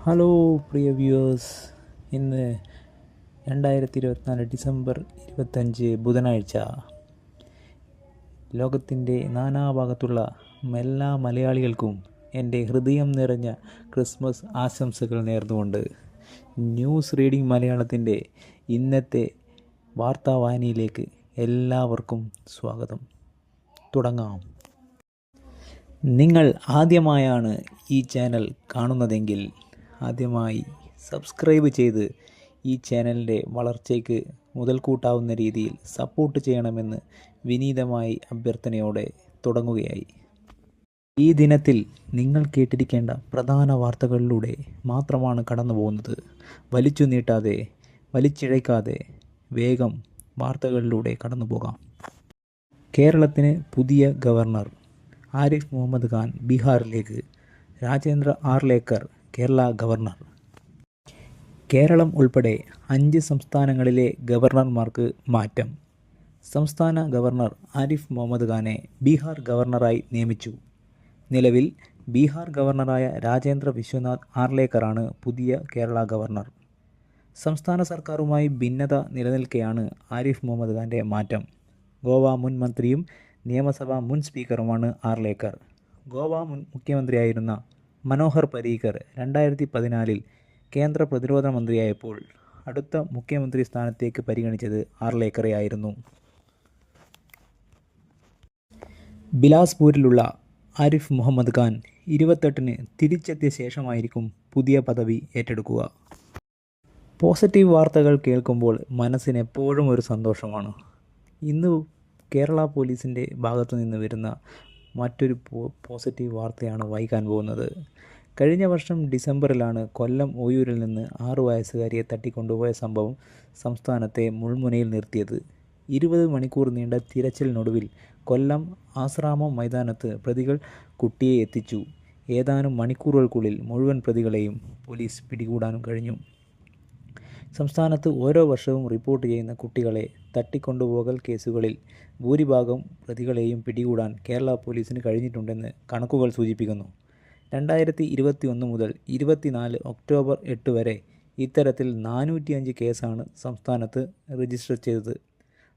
Hello പ്രിയ viewers, ഇന്ന് 2024 December 25 ബുധനാഴ്ച. ലോകത്തിൻ്റെ നാനാഭാഗത്തുള്ള എല്ലാ മലയാളികൾക്കും എൻ്റെ ഹൃദയം നിറഞ്ഞ ക്രിസ്മസ് ആശംസകൾ നേർന്നുകൊണ്ട് ന്യൂസ് റീഡിംഗ് മലയാളത്തിൻ്റെ ഇന്നത്തെ വാർത്താവാഹിനിയിലേക്ക് എല്ലാവർക്കും സ്വാഗതം. തുടങ്ങാം. നിങ്ങൾ ആദ്യമായാണ് ഈ ചാനൽ കാണുന്നതെങ്കിൽ ആദ്യമായി സബ്സ്ക്രൈബ് ചെയ്ത് ഈ ചാനലിൻ്റെ വളർച്ചയ്ക്ക് മുതൽക്കൂട്ടാവുന്ന രീതിയിൽ സപ്പോർട്ട് ചെയ്യണമെന്ന് വിനീതമായി അഭ്യർത്ഥനയോടെ തുടങ്ങുകയായി. ഈ ദിനത്തിൽ നിങ്ങൾ കേട്ടിരിക്കേണ്ട പ്രധാന വാർത്തകളിലൂടെ മാത്രമാണ് കടന്നു പോകുന്നത്. വലിച്ചു നീട്ടാതെ, വലിച്ചിഴയ്ക്കാതെ വേഗം വാർത്തകളിലൂടെ കടന്നു പോകാം. കേരളത്തിന് പുതിയ ഗവർണർ. ആരിഫ് മുഹമ്മദ് ഖാൻ ബീഹാറിലേക്ക്, രാജേന്ദ്ര ആർലേക്കർ കേരള ഗവർണർ. കേരളം ഉൾപ്പെടെ 5 സംസ്ഥാനങ്ങളിലെ ഗവർണർമാർക്ക് മാറ്റം. സംസ്ഥാന ഗവർണർ ആരിഫ് മുഹമ്മദ് ഖാനെ ബീഹാർ ഗവർണറായി നിയമിച്ചു. നിലവിൽ ബീഹാർ ഗവർണറായ രാജേന്ദ്ര വിശ്വനാഥ് ആർലേക്കറാണ് പുതിയ കേരള ഗവർണർ. സംസ്ഥാന സർക്കാരുമായി ഭിന്നത നിലനിൽക്കെയാണ് ആരിഫ് മുഹമ്മദ് ഖാൻ്റെ മാറ്റം. ഗോവ മുൻ മന്ത്രിയും നിയമസഭാ മുൻ സ്പീക്കറുമാണ് ആർലേക്കർ. ഗോവ മുൻ മുഖ്യമന്ത്രിയായിരുന്ന മനോഹർ പരീക്കർ 2014 കേന്ദ്ര പ്രതിരോധ മന്ത്രിയായപ്പോൾ അടുത്ത മുഖ്യമന്ത്രി സ്ഥാനത്തേക്ക് പരിഗണിച്ചത് ആർലേക്കറെയായിരുന്നു. ബിലാസ്പൂരിലുള്ള ആരിഫ് മുഹമ്മദ് ഖാൻ 28-ന് തിരിച്ചെത്തിയ ശേഷമായിരിക്കും പുതിയ പദവി ഏറ്റെടുക്കുക. പോസിറ്റീവ് വാർത്തകൾ കേൾക്കുമ്പോൾ മനസ്സിന് എപ്പോഴും ഒരു സന്തോഷമാണ്. ഇന്ന് കേരള പോലീസിൻ്റെ ഭാഗത്തു നിന്ന് വരുന്ന മറ്റൊരു പോസിറ്റീവ് വാർത്തയാണ് വായിക്കാൻ പോകുന്നത്. കഴിഞ്ഞ വർഷം ഡിസംബറിലാണ് കൊല്ലം ഓയൂരിൽ നിന്ന് 6 വയസ്സുകാരിയെ തട്ടിക്കൊണ്ടുപോയ സംഭവം സംസ്ഥാനത്തെ മുൾമുനയിൽ നിർത്തിയത്. 20 മണിക്കൂർ നീണ്ട തിരച്ചിലിനൊടുവിൽ കൊല്ലം ആശ്രാമം മൈതാനത്ത് പ്രതികൾ കുട്ടിയെ എത്തിച്ചു. ഏതാനും മണിക്കൂറുകൾക്കുള്ളിൽ മുഴുവൻ പ്രതികളെയും പോലീസ് പിടികൂടാനും കഴിഞ്ഞു. സംസ്ഥാനത്ത് ഓരോ വർഷവും റിപ്പോർട്ട് ചെയ്യുന്ന കുട്ടികളെ തട്ടിക്കൊണ്ടുപോകൽ കേസുകളിൽ ഭൂരിഭാഗം പ്രതികളെയും പിടികൂടാൻ കേരള പോലീസിന് കഴിഞ്ഞിട്ടുണ്ടെന്ന് കണക്കുകൾ സൂചിപ്പിക്കുന്നു. 2021 മുതൽ 24 ഒക്ടോബർ 8 വരെ ഇത്തരത്തിൽ 405 കേസാണ് സംസ്ഥാനത്ത് രജിസ്റ്റർ ചെയ്തത്.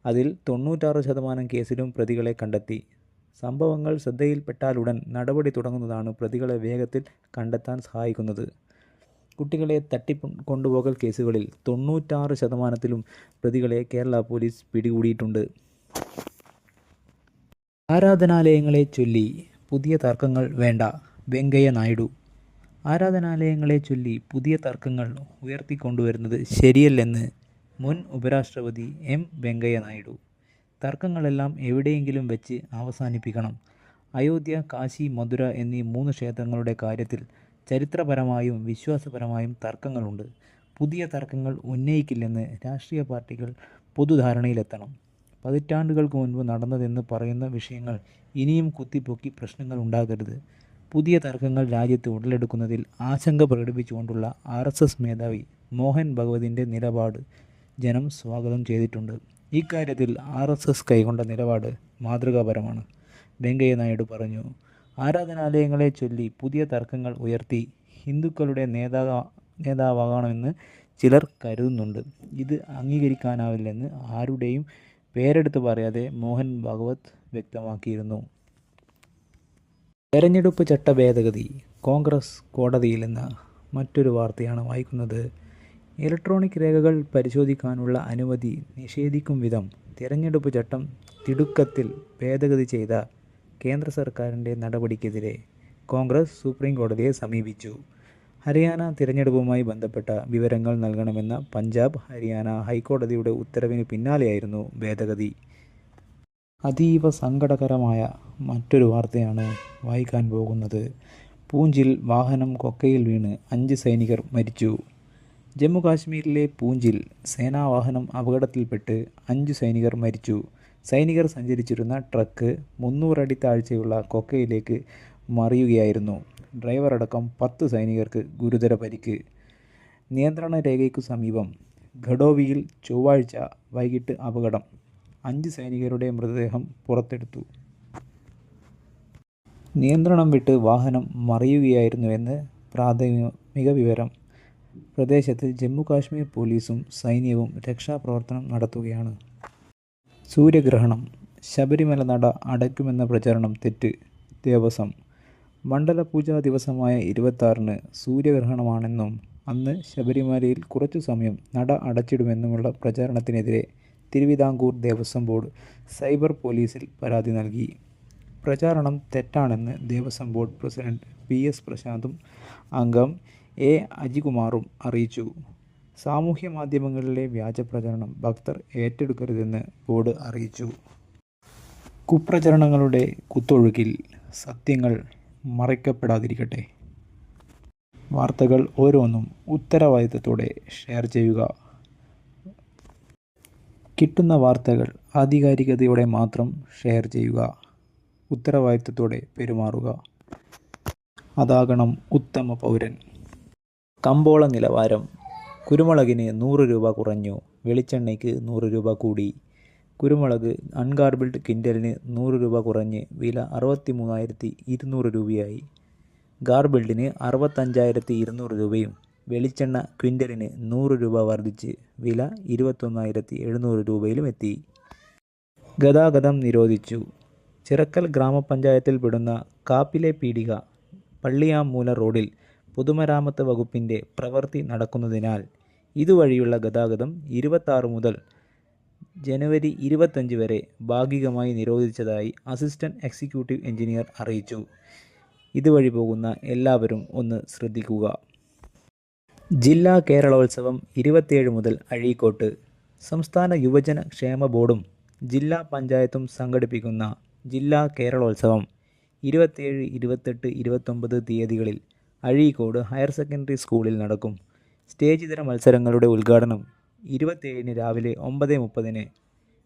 അതിൽ 96% കേസിലും പ്രതികളെ കണ്ടെത്തി. സംഭവങ്ങൾ ശ്രദ്ധയിൽപ്പെട്ടാലുടൻ നടപടി തുടങ്ങുന്നതാണ് പ്രതികളെ വേഗത്തിൽ കണ്ടെത്താൻ സഹായിക്കുന്നത്. കുട്ടികളെ തട്ടിക്കൊണ്ടുപോകൽ കേസുകളിൽ 96%ലും പ്രതികളെ കേരള പോലീസ് പിടികൂടിയിട്ടുണ്ട്. ആരാധനാലയങ്ങളെ ചൊല്ലി പുതിയ തർക്കങ്ങൾ വേണ്ട, വെങ്കയ്യ നായിഡു. ആരാധനാലയങ്ങളെ ചൊല്ലി പുതിയ തർക്കങ്ങൾ ഉയർത്തിക്കൊണ്ടുവരുന്നത് ശരിയല്ലെന്ന് മുൻ ഉപരാഷ്ട്രപതി എം വെങ്കയ്യ നായിഡു. തർക്കങ്ങളെല്ലാം എവിടെയെങ്കിലും വെച്ച് അവസാനിപ്പിക്കണം. അയോധ്യ, കാശി, മധുര എന്നീ 3 ക്ഷേത്രങ്ങളുടെ കാര്യത്തിൽ ചരിത്രപരമായും വിശ്വാസപരമായും തർക്കങ്ങളുണ്ട്. പുതിയ തർക്കങ്ങൾ ഉന്നയിക്കില്ലെന്ന് രാഷ്ട്രീയ പാർട്ടികൾ പൊതുധാരണയിലെത്തണം. പതിറ്റാണ്ടുകൾക്ക് മുൻപ് നടന്നതെന്ന് പറയുന്ന വിഷയങ്ങൾ ഇനിയും കുത്തിപ്പൊക്കി പ്രശ്നങ്ങൾ ഉണ്ടാകരുത്. പുതിയ തർക്കങ്ങൾ രാജ്യത്ത് ഉടലെടുക്കുന്നതിൽ ആശങ്ക പ്രകടിപ്പിച്ചുകൊണ്ടുള്ള RSS മേധാവി മോഹൻ ഭഗവതിൻ്റെ നിലപാട് ജനം സ്വാഗതം ചെയ്തിട്ടുണ്ട്. ഇക്കാര്യത്തിൽ RSS കൈക്കൊണ്ട നിലപാട് മാതൃകാപരമാണ്, വെങ്കയ്യ നായിഡു പറഞ്ഞു. ആരാധനാലയങ്ങളെ ചൊല്ലി പുതിയ തർക്കങ്ങൾ ഉയർത്തി ഹിന്ദുക്കളുടെ നേതാവാകണമെന്ന് ചിലർ കരുതുന്നുണ്ട്. ഇത് അംഗീകരിക്കാനാവില്ലെന്ന് ആരുടെയും പേരെടുത്ത് പറയാതെ മോഹൻ ഭാഗവത് വ്യക്തമാക്കിയിരുന്നു. തെരഞ്ഞെടുപ്പ് ചട്ട ഭേദഗതി കോൺഗ്രസ് കോടതിയിലെന്ന മറ്റൊരു വാർത്തയാണ് വായിക്കുന്നത്. ഇലക്ട്രോണിക് രേഖകൾ പരിശോധിക്കാനുള്ള അനുമതി നിഷേധിക്കും വിധം തെരഞ്ഞെടുപ്പ് ചട്ടം തിടുക്കത്തിൽ ഭേദഗതി ചെയ്ത കേന്ദ്ര സർക്കാരിൻ്റെ നടപടിക്കെതിരെ കോൺഗ്രസ് സുപ്രീം കോടതിയെ സമീപിച്ചു. ഹരിയാന തിരഞ്ഞെടുപ്പുമായി ബന്ധപ്പെട്ട വിവരങ്ങൾ നൽകണമെന്ന പഞ്ചാബ്, ഹരിയാന ഹൈക്കോടതിയുടെ ഉത്തരവിന് പിന്നാലെയായിരുന്നു ഭേദഗതി. അതീവ സങ്കടകരമായ മറ്റൊരു വാർത്തയാണ് വായിക്കാൻ പോകുന്നത്. പൂഞ്ചിൽ വാഹനം കൊക്കയിൽ വീണ് 5 സൈനികർ മരിച്ചു. ജമ്മു കാശ്മീരിലെ പൂഞ്ചിൽ സേനാവാഹനം അപകടത്തിൽപ്പെട്ട് 5 സൈനികർ മരിച്ചു. സൈനികർ സഞ്ചരിച്ചിരുന്ന ട്രക്ക് 300 അടി താഴ്ചയുള്ള കൊക്കയിലേക്ക് മറിയുകയായിരുന്നു. ഡ്രൈവറടക്കം 10 സൈനികർക്ക് ഗുരുതര പരിക്ക്. നിയന്ത്രണ രേഖയ്ക്കു സമീപം ഖഡോവിയിൽ ചൊവ്വാഴ്ച വൈകിട്ട് അപകടം. 5 സൈനികരുടെ മൃതദേഹം പുറത്തെടുത്തു. നിയന്ത്രണം വിട്ട് വാഹനം മറിയുകയായിരുന്നുവെന്ന് പ്രാഥമിക വിവരം. പ്രദേശത്ത് ജമ്മു കാശ്മീർ പോലീസും സൈന്യവും രക്ഷാപ്രവർത്തനം നടത്തുകയാണ്. സൂര്യഗ്രഹണം. ശബരിമല നട അടയ്ക്കുമെന്ന പ്രചരണം തെറ്റ്. ദേവസ്വം. മണ്ഡലപൂജാ ദിവസമായ 26-ന് സൂര്യഗ്രഹണമാണെന്നും അന്ന് ശബരിമലയിൽ കുറച്ചു സമയം നട അടച്ചിടുമെന്നുമുള്ള പ്രചാരണത്തിനെതിരെ തിരുവിതാംകൂർ ദേവസ്വം ബോർഡ് സൈബർ പോലീസിൽ പരാതി നൽകി. പ്രചാരണം തെറ്റാണെന്ന് ദേവസ്വം ബോർഡ് പ്രസിഡന്റ് PS പ്രശാന്തും അംഗം A അജികുമാറും അറിയിച്ചു. സാമൂഹ്യ മാധ്യമങ്ങളിലെ വ്യാജ പ്രചരണം ഭക്തർ ഏറ്റെടുക്കരുതെന്ന് ബോർഡ് അറിയിച്ചു. കുപ്രചരണങ്ങളുടെ കുത്തൊഴുക്കിൽ സത്യങ്ങൾ മറയ്ക്കപ്പെടാതിരിക്കട്ടെ. വാർത്തകൾ ഓരോന്നും ഉത്തരവാദിത്തത്തോടെ ഷെയർ ചെയ്യുക. കിട്ടുന്ന വാർത്തകൾ ആധികാരികതയോടെ മാത്രം ഷെയർ ചെയ്യുക. ഉത്തരവാദിത്തത്തോടെ പെരുമാറുക. അതാകണം ഉത്തമ പൗരൻ. കമ്പോള നിലവാരം. കുരുമുളകിന് 100 രൂപ കുറഞ്ഞു. വെളിച്ചെണ്ണയ്ക്ക് 100 രൂപ കൂടി. കുരുമുളക് അൺഗാർബിൾഡ് ക്വിൻ്റലിന് 100 രൂപ കുറഞ്ഞ് വില 63,200 രൂപയായി. ഗാർബിൾഡിന് 65,200 രൂപയും വെളിച്ചെണ്ണ ക്വിൻ്റലിന് 100 രൂപ വർദ്ധിച്ച് വില 21,700 രൂപയിലും എത്തി. ഗതാഗതം നിരോധിച്ചു. ചിറക്കൽ ഗ്രാമപഞ്ചായത്തിൽപ്പെടുന്ന കാപ്പിലെ പീടിക പള്ളിയാമൂല റോഡിൽ പൊതുമരാമത്ത് വകുപ്പിൻ്റെ പ്രവൃത്തി നടക്കുന്നതിനാൽ ഇതുവഴിയുള്ള ഗതാഗതം 26 മുതൽ ജനുവരി 25 വരെ ഭാഗികമായി നിരോധിച്ചതായി അസിസ്റ്റന്റ് എക്സിക്യൂട്ടീവ് എഞ്ചിനീയർ അറിയിച്ചു. ഇതുവഴി പോകുന്ന എല്ലാവരും ഒന്ന് ശ്രദ്ധിക്കുക. ജില്ലാ കേരളോത്സവം 27 മുതൽ അഴീക്കോട്ട്. സംസ്ഥാന യുവജന ക്ഷേമ ബോർഡും ജില്ലാ പഞ്ചായത്തും സംഘടിപ്പിക്കുന്ന ജില്ലാ കേരളോത്സവം 27, 28, 29 തീയതികളിൽ അഴീക്കോട് ഹയർ സെക്കൻഡറി സ്കൂളിൽ നടക്കും. സ്റ്റേജ് ഇതര മത്സരങ്ങളുടെ ഉദ്ഘാടനം 27-ന് രാവിലെ 9:30-ന്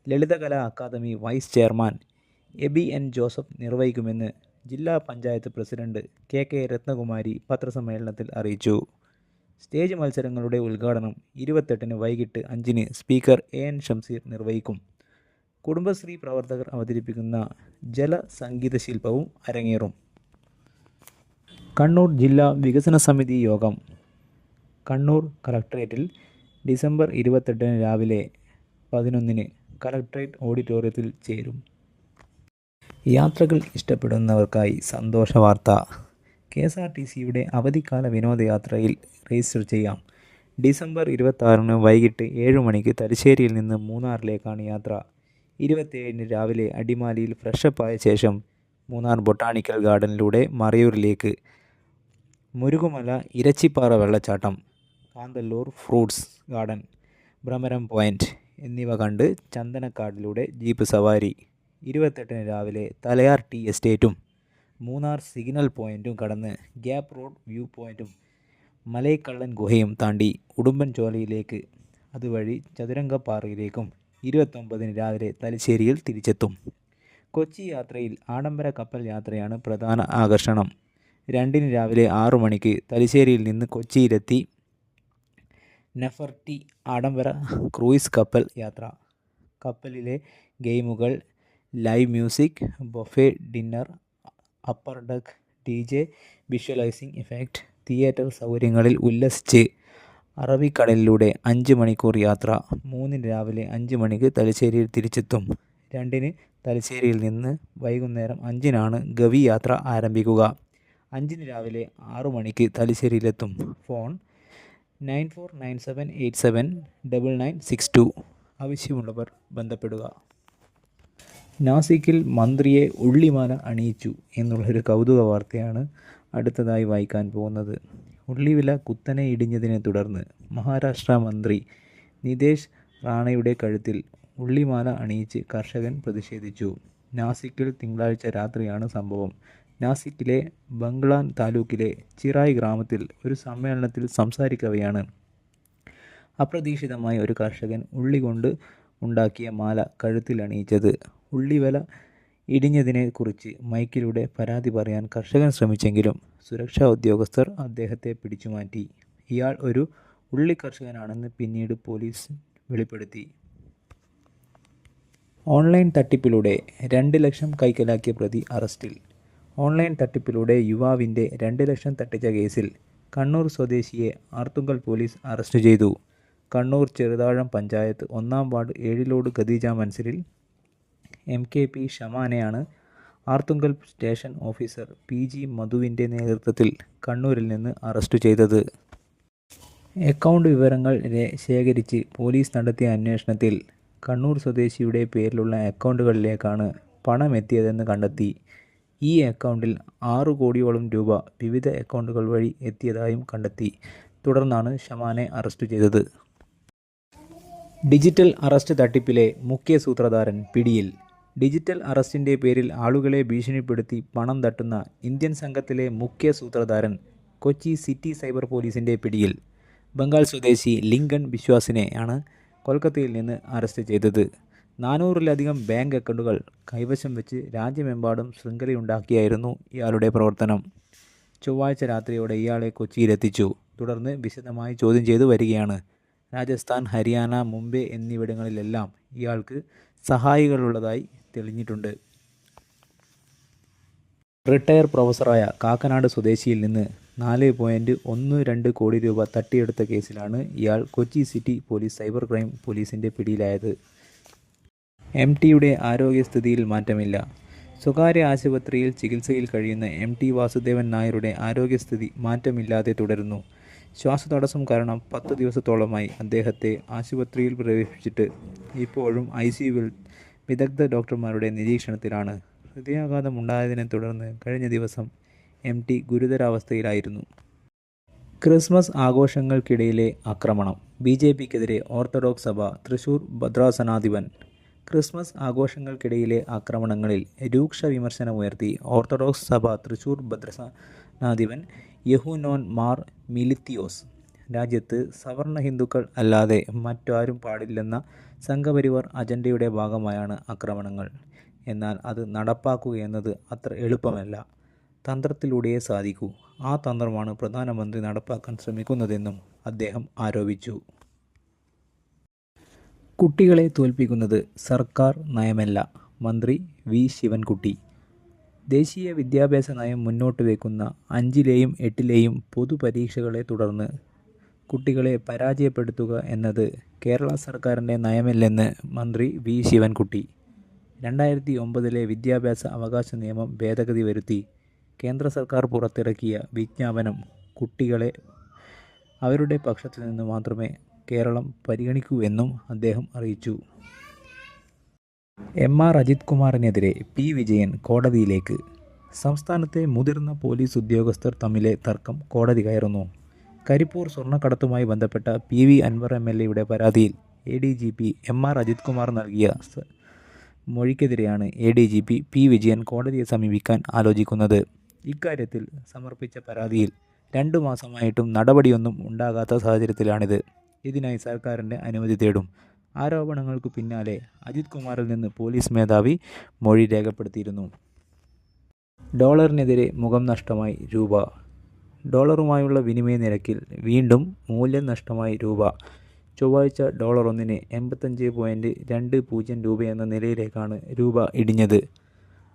Lalithakala academy vice chairman Eby N Joseph നിർവഹിക്കുമെന്ന് ജില്ലാ പഞ്ചായത്ത് പ്രസിഡന്റ് KK രത്നകുമാരി പത്രസമ്മേളനത്തിൽ അറിയിച്ചു. സ്റ്റേജ് മത്സരങ്ങളുടെ ഉദ്ഘാടനം 28-ന് വൈകിട്ട് 5-ന് സ്പീക്കർ AN ഷംസീർ നിർവഹിക്കും. കുടുംബശ്രീ പ്രവർത്തകർ അവതരിപ്പിക്കുന്ന ജലസംഗീത ശില്പവും അരങ്ങേറും. കണ്ണൂർ ജില്ലാ വികസന സമിതി യോഗം കണ്ണൂർ കളക്ടറേറ്റിൽ ഡിസംബർ 28-ന് രാവിലെ 11-ന് കളക്ടറേറ്റ് ഓഡിറ്റോറിയത്തിൽ ചേരും. യാത്രകൾ ഇഷ്ടപ്പെടുന്നവർക്കായി സന്തോഷ വാർത്ത. KSRTCയുടെ അവധിക്കാല വിനോദയാത്രയിൽ രജിസ്റ്റർ ചെയ്യാം. ഡിസംബർ 26-ന് വൈകിട്ട് 7 മണിക്ക് തലശ്ശേരിയിൽ നിന്ന് മൂന്നാറിലേക്കാണ് യാത്ര. 27-ന് രാവിലെ അടിമാലിയിൽ ഫ്രഷപ്പ് ആയ ശേഷം മൂന്നാർ ബൊട്ടാണിക്കൽ ഗാർഡനിലൂടെ മറയൂരിലേക്ക്, മുരുകുമല ഇരച്ചിപ്പാറ വെള്ളച്ചാട്ടം, കാന്തല്ലൂർ ഫ്രൂട്ട്സ് ഗാർഡൻ, ഭ്രമരം പോയിൻ്റ് എന്നിവ കണ്ട് ചന്ദനക്കാടിലൂടെ ജീപ്പ് സവാരി. 28-ന് രാവിലെ തലയാർ ടീ എസ്റ്റേറ്റും മൂന്നാർ സിഗ്നൽ പോയിൻറ്റും കടന്ന് ഗ്യാപ്പ് റോഡ് വ്യൂ പോയിൻറ്റും മലൈക്കള്ളൻ ഗുഹയും താണ്ടി ഉടുമ്പൻചോലയിലേക്ക്, അതുവഴി ചതുരംഗപ്പാറയിലേക്കും 29-ന് രാവിലെ തലശ്ശേരിയിൽ തിരിച്ചെത്തും. കൊച്ചി യാത്രയിൽ ആഡംബര കപ്പൽ യാത്രയാണ് പ്രധാന ആകർഷണം. 2-ന് രാവിലെ 6 മണിക്ക് തലശ്ശേരിയിൽ നിന്ന് കൊച്ചിയിലെത്തി നെഫർട്ടി ആഡംബര ക്രൂയിസ് കപ്പൽ യാത്ര. കപ്പലിലെ ഗെയിമുകൾ, live music, buffet dinner, upper deck DJ, visualising effect, theatre സൗകര്യങ്ങളിൽ ഉല്ലസിച്ച് അറബിക്കടലിലൂടെ 5 മണിക്കൂർ യാത്ര. 3-ന് രാവിലെ 5 മണിക്ക് തലശ്ശേരിയിൽ തിരിച്ചെത്തും. 2-ന് തലശ്ശേരിയിൽ നിന്ന് വൈകുന്നേരം 5-നാണ് ഗവി യാത്ര ആരംഭിക്കുക. 5-ന് രാവിലെ 6 മണിക്ക് തലശ്ശേരിയിലെത്തും. ഫോൺ 9497879962. ആവശ്യമുള്ളവർ ബന്ധപ്പെടുക. നാസിക്കിൽ മന്ത്രിയെ ഉള്ളിമാല അണിയിച്ചു എന്നുള്ളൊരു കൗതുക വാർത്തയാണ് അടുത്തതായി വായിക്കാൻ പോകുന്നത്. ഉള്ളിവില കുത്തനെ ഇടിഞ്ഞതിനെ തുടർന്ന് മഹാരാഷ്ട്ര മന്ത്രി നിതേഷ് റാണയുടെ കഴുത്തിൽ ഉള്ളിമാല അണിയിച്ച് കർഷകൻ പ്രതിഷേധിച്ചു. നാസിക്കിൽ തിങ്കളാഴ്ച രാത്രിയാണ് സംഭവം. നാസിക്കിലെ ബംഗ്ലാൻ താലൂക്കിലെ ചിറായ് ഗ്രാമത്തിൽ ഒരു സമ്മേളനത്തിൽ സംസാരിക്കവെയാണ് അപ്രതീക്ഷിതമായി ഒരു കർഷകൻ ഉള്ളി കൊണ്ട് ഉണ്ടാക്കിയ മാല കഴുത്തിൽ അണിയിച്ചത്. ഉള്ളിവില ഇടിഞ്ഞതിനെക്കുറിച്ച് മൈക്കിലൂടെ പരാതി പറയാൻ കർഷകൻ ശ്രമിച്ചെങ്കിലും സുരക്ഷാ ഉദ്യോഗസ്ഥർ അദ്ദേഹത്തെ പിടിച്ചുമാറ്റി. ഇയാൾ ഒരു ഉള്ളി കർഷകനാണെന്ന് പിന്നീട് പോലീസ് വെളിപ്പെടുത്തി. ഓൺലൈൻ തട്ടിപ്പിലൂടെ 2 ലക്ഷം കൈക്കലാക്കിയ പ്രതി അറസ്റ്റിൽ. ഓൺലൈൻ തട്ടിപ്പിലൂടെ യുവാവിൻ്റെ 2 ലക്ഷം തട്ടിച്ച കേസിൽ കണ്ണൂർ സ്വദേശിയെ ആർത്തുങ്കൽ പോലീസ് അറസ്റ്റ് ചെയ്തു. കണ്ണൂർ ചെറുതാഴം പഞ്ചായത്ത് 1-ാം വാർഡ് 7 ഖദീജ മൻസിലിൽ MKP ഷമാനെയാണ് ആർത്തുങ്കൽ സ്റ്റേഷൻ ഓഫീസർ PG മധുവിൻ്റെ നേതൃത്വത്തിൽ കണ്ണൂരിൽ നിന്ന് അറസ്റ്റ് ചെയ്തത്. അക്കൗണ്ട് വിവരങ്ങൾ ശേഖരിച്ച് പോലീസ് നടത്തിയ അന്വേഷണത്തിൽ കണ്ണൂർ സ്വദേശിയുടെ പേരിലുള്ള അക്കൗണ്ടുകളിലേക്കാണ് പണം എത്തിയതെന്ന് കണ്ടെത്തി. ഈ അക്കൗണ്ടിൽ 6 കോടിയോളം രൂപ വിവിധ അക്കൗണ്ടുകൾ വഴി എത്തിയതായും കണ്ടെത്തി. തുടർന്നാണ് ഷമാനെ അറസ്റ്റ് ചെയ്തത്. ഡിജിറ്റൽ അറസ്റ്റ് തട്ടിപ്പിലെ മുഖ്യ സൂത്രധാരൻ പിടിയിൽ. ഡിജിറ്റൽ അറസ്റ്റിൻ്റെ പേരിൽ ആളുകളെ ഭീഷണിപ്പെടുത്തി പണം തട്ടുന്ന ഇന്ത്യൻ സംഘത്തിലെ മുഖ്യ സൂത്രധാരൻ കൊച്ചി സിറ്റി സൈബർ പോലീസിൻ്റെ പിടിയിൽ. ബംഗാൾ സ്വദേശി ലിങ്കൺ ബിശ്വാസിനെയാണ് കൊൽക്കത്തയിൽ നിന്ന് അറസ്റ്റ് ചെയ്തത്. 400-ലധികം ബാങ്ക് അക്കൗണ്ടുകൾ കൈവശം വെച്ച് രാജ്യമെമ്പാടും ശൃംഖലയുണ്ടാക്കിയായിരുന്നു ഇയാളുടെ പ്രവർത്തനം. ചൊവ്വാഴ്ച രാത്രിയോടെ ഇയാളെ കൊച്ചിയിലെത്തിച്ചു. തുടർന്ന് വിശദമായി ചോദ്യം ചെയ്തു വരികയാണ്. രാജസ്ഥാൻ, ഹരിയാന, മുംബൈ എന്നിവിടങ്ങളിലെല്ലാം ഇയാൾക്ക് സഹായികളുള്ളതായി തെളിഞ്ഞിട്ടുണ്ട്. റിട്ടയർ പ്രൊഫസറായ കാക്കനാട് സ്വദേശിയിൽ നിന്ന് 4.12 കോടി രൂപ തട്ടിയെടുത്ത കേസിലാണ് ഇയാൾ Kochi city police cyber crime പോലീസിൻ്റെ പിടിയിലായത്. MTയുടെ ആരോഗ്യസ്ഥിതിയിൽ മാറ്റമില്ല. സ്വകാര്യ ആശുപത്രിയിൽ ചികിത്സയിൽ കഴിയുന്ന MT വാസുദേവൻ നായരുടെ ആരോഗ്യസ്ഥിതി മാറ്റമില്ലാതെ തുടരുന്നു. ശ്വാസതടസ്സം കാരണം 10 ദിവസത്തോളമായി അദ്ദേഹത്തെ ആശുപത്രിയിൽ പ്രവേശിപ്പിച്ചിട്ട് ഇപ്പോഴും ICUവിൽ വിദഗ്ധ ഡോക്ടർമാരുടെ നിരീക്ഷണത്തിലാണ്. ഹൃദയാഘാതം ഉണ്ടായതിനെ തുടർന്ന് കഴിഞ്ഞ ദിവസം MT ഗുരുതരാവസ്ഥയിലായിരുന്നു. ക്രിസ്മസ് ആഘോഷങ്ങൾക്കിടയിലെ ആക്രമണം. BJPക്കെതിരെ ഓർത്തഡോക്സ് സഭ തൃശൂർ ഭദ്രാസനാധിപൻ. ക്രിസ്മസ് ആഘോഷങ്ങൾക്കിടയിലെ ആക്രമണങ്ങളിൽ രൂക്ഷ വിമർശനമുയർത്തി ഓർത്തഡോക്സ് സഭ തൃശൂർ ഭദ്രാസനാധിപൻ യഹൂനോൻ മാർ മിലിത്തിയോസ്. രാജ്യത്ത് സവർണ ഹിന്ദുക്കൾ അല്ലാതെ മറ്റാരും പാടില്ലെന്ന സംഘപരിവാർ അജണ്ടയുടെ ഭാഗമായാണ് ആക്രമണങ്ങൾ. എന്നാൽ അത് നടപ്പാക്കുകയെന്നത് അത്ര എളുപ്പമല്ല. തന്ത്രത്തിലൂടെയേ സാധിക്കൂ. ആ തന്ത്രമാണ് പ്രധാനമന്ത്രി നടപ്പാക്കാൻ ശ്രമിക്കുന്നതെന്നും അദ്ദേഹം ആരോപിച്ചു. കുട്ടികളെ തോൽപ്പിക്കുന്നത് സർക്കാർ നയമല്ല. മന്ത്രി V ശിവൻകുട്ടി. ദേശീയ വിദ്യാഭ്യാസ നയം മുന്നോട്ട് വയ്ക്കുന്ന 5ലെയും 8ലെയും പൊതുപരീക്ഷകളെ തുടർന്ന് കുട്ടികളെ പരാജയപ്പെടുത്തുക എന്നത് കേരള സർക്കാരിൻ്റെ നയമല്ലെന്ന് മന്ത്രി V ശിവൻകുട്ടി. 2009-ലെ വിദ്യാഭ്യാസ അവകാശ നിയമം ഭേദഗതി വരുത്തി കേന്ദ്ര സർക്കാർ പുറത്തിറക്കിയ വിജ്ഞാപനം കുട്ടികളെ അവരുടെ പക്ഷത്തു നിന്ന് മാത്രമേ കേരളം പരിഗണിക്കൂ എന്നും അദ്ദേഹം അറിയിച്ചു. MR അജിത് കുമാറിനെതിരെ P വിജയൻ കോടതിയിലേക്ക്. സംസ്ഥാനത്തെ മുതിർന്ന പോലീസ് ഉദ്യോഗസ്ഥർ തമ്മിലെ തർക്കം കോടതി കയറുന്നു. കരിപ്പൂർ സ്വർണ്ണക്കടത്തുമായി ബന്ധപ്പെട്ട PV അൻവർ MLAയുടെ പരാതിയിൽ ADGP MR അജിത് കുമാർ നൽകിയ മൊഴിക്കെതിരെയാണ് ADGP P വിജയൻ കോടതിയെ സമീപിക്കാൻ ആലോചിക്കുന്നത്. ഇക്കാര്യത്തിൽ സമർപ്പിച്ച പരാതിയിൽ 2 മാസമായിട്ടും നടപടിയൊന്നും ഉണ്ടാകാത്ത സാഹചര്യത്തിലാണിത്. ഇതിനായി സർക്കാരിൻ്റെ അനുമതി തേടും. ആരോപണങ്ങൾക്കു പിന്നാലെ അജിത് കുമാറിൽ നിന്ന് പോലീസ് മേധാവി മൊഴി രേഖപ്പെടുത്തിയിരുന്നു. ഡോളറിനെതിരെ മുഖം നഷ്ടമായി രൂപ. ഡോളറുമായുള്ള വിനിമയ നിരക്കിൽ വീണ്ടും മൂല്യം നഷ്ടമായി രൂപ. ചൊവ്വാഴ്ച ഡോളർ ഒന്നിന് 85.20 രൂപയെന്ന നിലയിലേക്കാണ് രൂപ ഇടിഞ്ഞത്.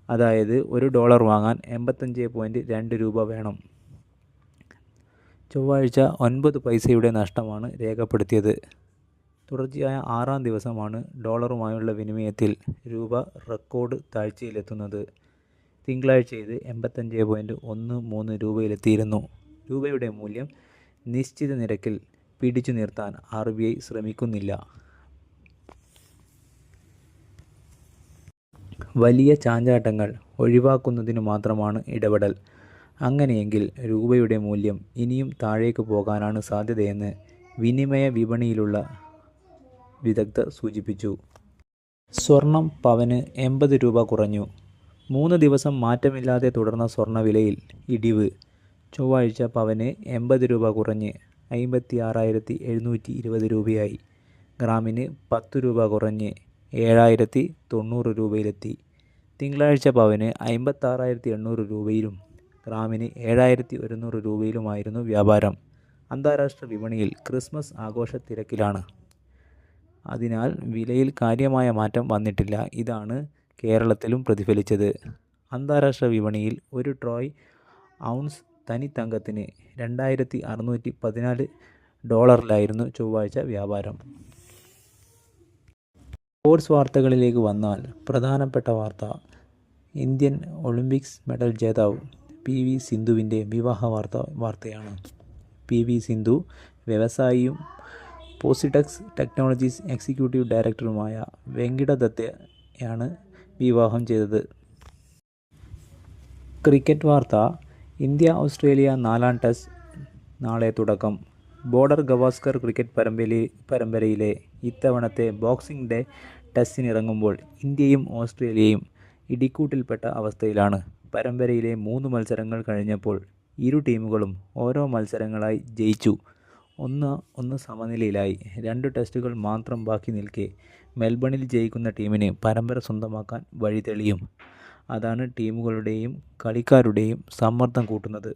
അതായത് $1 വാങ്ങാൻ 85.2 രൂപ വേണം. ചൊവ്വാഴ്ച 9 പൈസയുടെ നഷ്ടമാണ് രേഖപ്പെടുത്തിയത്. തുടർച്ചയായ 6ാം ദിവസമാണ് ഡോളറുമായുള്ള വിനിമയത്തിൽ രൂപ റെക്കോർഡ് താഴ്ചയിലെത്തുന്നത്. തിങ്കളാഴ്ച ഇത് 85.13 രൂപയിലെത്തിയിരുന്നു. രൂപയുടെ മൂല്യം നിശ്ചിത നിരക്കിൽ പിടിച്ചു നിർത്താൻ RBI ശ്രമിക്കുന്നില്ല. വലിയ ചാഞ്ചാട്ടങ്ങൾ ഒഴിവാക്കുന്നതിനു മാത്രമാണ് ഇടപെടൽ. അങ്ങനെയെങ്കിൽ രൂപയുടെ മൂല്യം ഇനിയും താഴേക്ക് പോകാനാണ് സാധ്യതയെന്ന് വിനിമയ വിപണിയിലുള്ള വിദഗ്ധർ സൂചിപ്പിച്ചു. സ്വർണം പവന് 80 രൂപ കുറഞ്ഞു. 3 ദിവസം മാറ്റമില്ലാതെ തുടർന്ന സ്വർണ്ണവിലയിൽ ഇടിവ്. ചൊവ്വാഴ്ച പവന് 80 രൂപ കുറഞ്ഞ് 56,720 രൂപയായി. ഗ്രാമിന് 10 രൂപ കുറഞ്ഞ് 7,090 രൂപയിലെത്തി. തിങ്കളാഴ്ച പവന് 56,800 രൂപയിലും ഗ്രാമിന് 7,100 രൂപയിലുമായിരുന്നു വ്യാപാരം. അന്താരാഷ്ട്ര വിപണിയിൽ ക്രിസ്മസ് ആഘോഷ തിരക്കിലാണ്. അതിനാൽ വിലയിൽ കാര്യമായ മാറ്റം വന്നിട്ടില്ല. ഇതാണ് കേരളത്തിലും പ്രതിഫലിച്ചത്. അന്താരാഷ്ട്ര വിപണിയിൽ ഒരു ട്രോയ് ഔൺസ് തനിത്തങ്കത്തിന് $2,614 ചൊവ്വാഴ്ച വ്യാപാരം. സ്പോർട്സ് വാർത്തകളിലേക്ക് വന്നാൽ പ്രധാനപ്പെട്ട വാർത്ത ഇന്ത്യൻ ഒളിമ്പിക്സ് മെഡൽ ജേതാവ് PV സിന്ധുവിൻ്റെ വിവാഹ വാർത്തയാണ്. PV സിന്ധു വ്യവസായിയും പോസിടെക്സ് ടെക്നോളജീസ് എക്സിക്യൂട്ടീവ് ഡയറക്ടറുമായ വെങ്കിട ദത്തയാണ് വിവാഹം ചെയ്തത്. ക്രിക്കറ്റ് വാർത്ത ഇന്ത്യ ഓസ്ട്രേലിയ 4-ാം ടെസ്റ്റ് നാളെ തുടക്കം. ബോർഡർ ഗവാസ്കർ ക്രിക്കറ്റ് പരമ്പരയിലെ ഇത്തവണത്തെ ബോക്സിംഗ് ഡേ ടെസ്റ്റിനിറങ്ങുമ്പോൾ ഇന്ത്യയും ഓസ്ട്രേലിയയും ഇടിക്കൂട്ടിൽപ്പെട്ട അവസ്ഥയിലാണ്. പരമ്പരയിലെ 3 മത്സരങ്ങൾ കഴിഞ്ഞപ്പോൾ ഇരു ടീമുകളും ഓരോ മത്സരങ്ങളായി ജയിച്ചു. ഒന്ന് സമനിലയിലായി. 2 ടെസ്റ്റുകൾ മാത്രം ബാക്കി നിൽക്കെ മെൽബണിൽ ജയിക്കുന്ന ടീമിന് പരമ്പര സ്വന്തമാക്കാൻ വഴി തെളിയും. അതാണ് ടീമുകളുടെയും കളിക്കാരുടെയും സമ്മർദ്ദം കൂട്ടുന്നത്.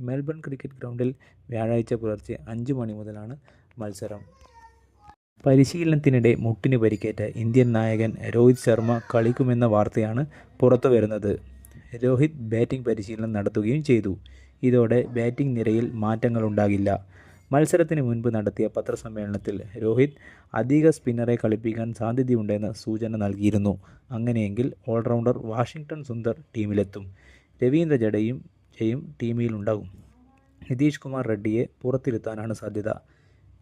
മെൽബൺ ക്രിക്കറ്റ് ഗ്രൗണ്ടിൽ വ്യാഴാഴ്ച പുലർച്ചെ 5 മണി മുതലാണ് മത്സരം. പരിശീലനത്തിനിടെ മുട്ടിന് പരിക്കേറ്റ ഇന്ത്യൻ നായകൻ രോഹിത് ശർമ്മ കളിക്കുമെന്ന വാർത്തയാണ് പുറത്തുവരുന്നത്. രോഹിത് ബാറ്റിംഗ് പരിശീലനം നടത്തുകയും ചെയ്തു. ഇതോടെ ബാറ്റിംഗ് നിരയിൽ മാറ്റങ്ങളുണ്ടാകില്ല. മത്സരത്തിന് മുൻപ് നടത്തിയ പത്രസമ്മേളനത്തിൽ രോഹിത് അധിക സ്പിന്നറെ കളിപ്പിക്കാൻ സാധ്യതയുണ്ടെന്ന് സൂചന നൽകിയിരുന്നു. അങ്ങനെയെങ്കിൽ ഓൾറൗണ്ടർ വാഷിംഗ്ടൺ സുന്ദർ ടീമിലെത്തും. രവീന്ദ്ര ജഡേജയും ടീമിലുണ്ടാകും. നിതീഷ് കുമാർ റെഡ്ഡിയെ പുറത്തിരുത്താനാണ് സാധ്യത.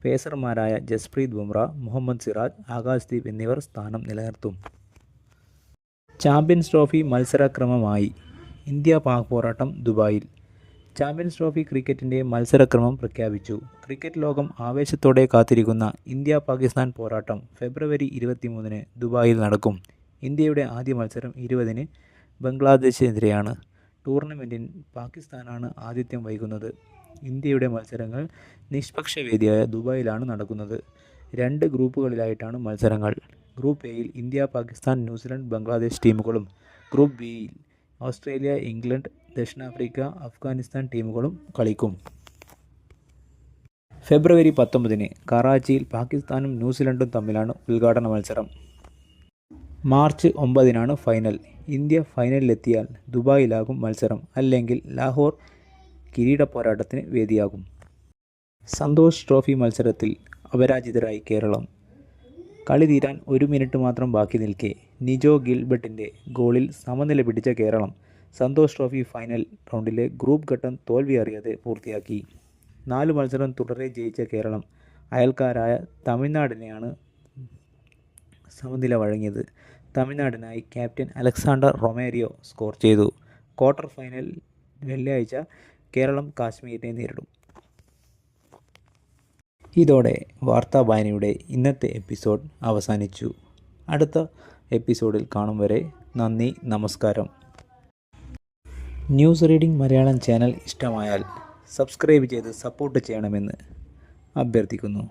പേസർമാരായ ജസ്പ്രീത് ബുംറ, മുഹമ്മദ് സിറാജ്, ആകാശ്ദീപ് എന്നിവർ സ്ഥാനം നിലനിർത്തും. Champions trophy മത്സരക്രമമായി. ഇന്ത്യ-പാക് പോരാട്ടം ദുബായിൽ. ചാമ്പ്യൻസ് ട്രോഫി ക്രിക്കറ്റിൻ്റെ മത്സരക്രമം പ്രഖ്യാപിച്ചു. ക്രിക്കറ്റ് ലോകം ആവേശത്തോടെ കാത്തിരിക്കുന്ന ഇന്ത്യ-പാകിസ്ഥാൻ പോരാട്ടം ഫെബ്രുവരി 23-ന് ദുബായിൽ നടക്കും. ഇന്ത്യയുടെ ആദ്യ മത്സരം 20-ന് ബംഗ്ലാദേശിനെതിരെയാണ്. ടൂർണമെൻറ്റിൽ പാകിസ്ഥാനാണ് ആതിഥ്യം വഹിക്കുന്നത്. ഇന്ത്യയുടെ മത്സരങ്ങൾ നിഷ്പക്ഷ വേദിയായ ദുബായിലാണ് നടക്കുന്നത്. 2 ഗ്രൂപ്പുകളിലായിട്ടാണ് മത്സരങ്ങൾ. ഗ്രൂപ്പ് എയിൽ ഇന്ത്യ, പാകിസ്ഥാൻ, ന്യൂസിലൻഡ്, ബംഗ്ലാദേശ് ടീമുകളും ഗ്രൂപ്പ് ബിയിൽ ഓസ്ട്രേലിയ, ഇംഗ്ലണ്ട്, ദക്ഷിണാഫ്രിക്ക, അഫ്ഗാനിസ്ഥാൻ ടീമുകളും കളിക്കും. ഫെബ്രുവരി 19-ന് കറാച്ചിയിൽ പാകിസ്ഥാനും ന്യൂസിലൻഡും തമ്മിലാണ് ഉദ്ഘാടന മത്സരം. മാർച്ച് 9-നാണ് ഫൈനൽ. ഇന്ത്യ ഫൈനലിലെത്തിയാൽ ദുബായിലാകും മത്സരം. അല്ലെങ്കിൽ ലാഹോർ കിരീട പോരാട്ടത്തിന് വേദിയാകും. സന്തോഷ് ട്രോഫി മത്സരത്തിൽ അപരാജിതരായി കേരളം. കളി തീരാൻ 1 മിനിറ്റ് മാത്രം ബാക്കി നിൽക്കെ നിജോ ഗിൽബർട്ടിൻ്റെ ഗോളിൽ സമനില പിടിച്ച കേരളം സന്തോഷ് ട്രോഫി ഫൈനൽ റൗണ്ടിലെ ഗ്രൂപ്പ് ഘട്ടം തോൽവി അറിയാതെ പൂർത്തിയാക്കി. 4 മത്സരം തുടരെ ജയിച്ച കേരളം അയൽക്കാരായ തമിഴ്നാടിനെയാണ് സമനില വഴങ്ങിയത്. തമിഴ്നാടിനായി ക്യാപ്റ്റൻ അലക്സാണ്ടർ റൊമേരിയോ സ്കോർ ചെയ്തു. ക്വാർട്ടർ ഫൈനൽ വെള്ളിയാഴ്ച കേരളം കാശ്മീരിനെ നേരിടും. ഇതോടെ വാർത്താവായനയുടെ ഇന്നത്തെ എപ്പിസോഡ് അവസാനിച്ചു. അടുത്ത എപ്പിസോഡിൽ കാണും വരെ നന്ദി, നമസ്കാരം. ന്യൂസ് റീഡിംഗ് മലയാളം ചാനൽ ഇഷ്ടമായാൽ സബ്സ്ക്രൈബ് ചെയ്ത് സപ്പോർട്ട് ചെയ്യണമെന്ന് അഭ്യർത്ഥിക്കുന്നു.